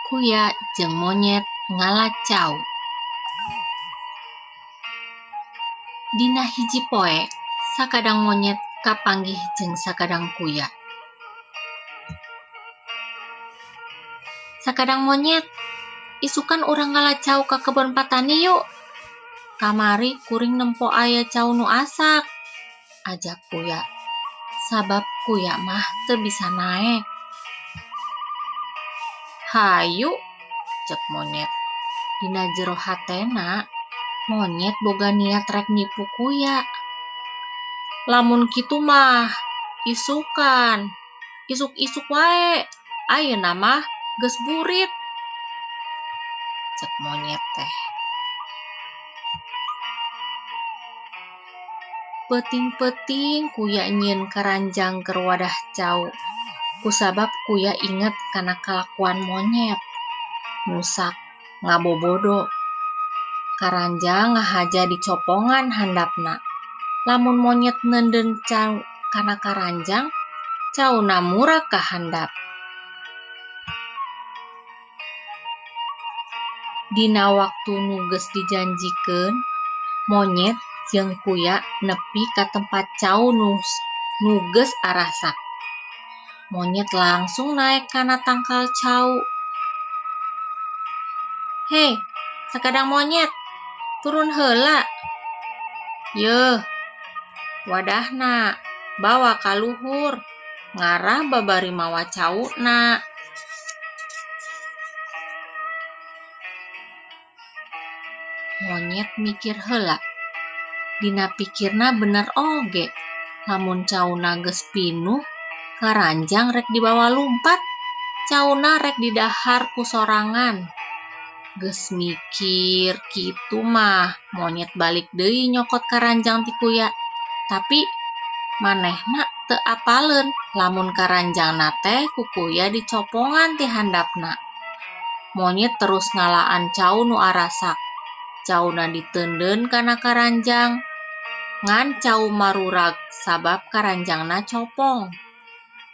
Kuya jeung monyet ngalacau. Dina hiji poe, sakadang monyet kapanggih jeung sakadang kuya. Sakadang monyet, isukan urang ngalacau ka kebon patani yuk. Kamari kuring nempo aya cau nu asak, ajak kuya. Sabab kuya mah teu bisa naek. Hayu, cek monyet. Dina jero hatena, monyet boga niat rek nipu kuya. Lamun kitu mah, isukan. Isuk-isuk wae. Ayeuna mah geus burit, cek monyet teh. Peuting-peuting kuya nyieun karanjang keur wadah cau. Kusabab kuya inget kana kalakuan monyet. Nusak ngabobodo. Karanjang ngahaja di copongan handapna. Lamun monyet neundeun cau kana karanjang, cauna murag ka handap. Dina waktu nu geus dijanjikeun, monyet jeung kuya nepi ka tempat cau nu geus arasak. Monyet langsung naek kana tangkal cau. Hei, sakadang monyet, turun heula. Yeuh, wadahna, bawa ka luhur, ngarah babari mawa cauna. Monyet mikir heula. Dina pikirna bener oge. Lamun cauna geus pinuh, karanjang rek dibawa lumpat, cauna rek didahar ku sorangan. Geus mikir kitu mah, monyet balik deui nyokot karanjang ti kuya. Tapi manehna teu apaleun lamun karanjangna teh ku kuya dicopongan ti handapna. Monyet terus ngalaan cau nu arasak. Cauna diteundeun kana karanjang. Ngan cau marurag sabab karanjangna copong.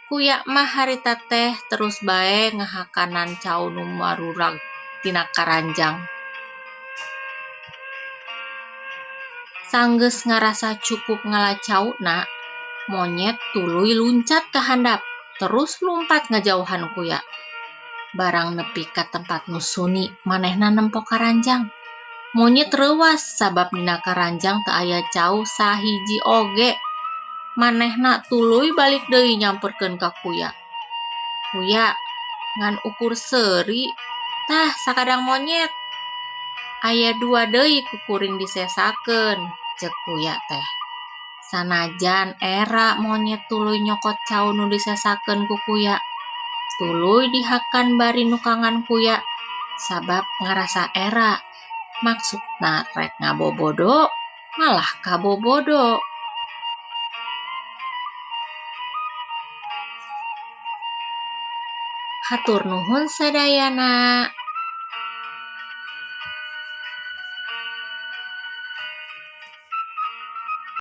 Kuya mah harita teh terus bae ngahakanan cau nu marurag tina karanjang. Sanggeus ngarasa cukup ngalacauna, monyet tuluy luncat ka handap, terus lumpat ngajauhan kuya. Barang nepi ka tempat nu suni manehna nempo karanjang. Monyet reuwas sabab dina karanjang teu aya cau sahiji oge. Manehna tuluy balik deui nyamperkeun ka kuya. Kuya, ngan ukur seuri, tah sakadang monyet. Aya 2 deui ku kuring disesakeun, cek kuya teh. Sanajan era monyet tuluy nyokot cau nu disesakeun ku kuya, tuluy dihakan bari nukangan kuya, sabab ngarasa era. Maksudna rek ngabobodo, malah kabobodo. Hatur nuhun sadayana.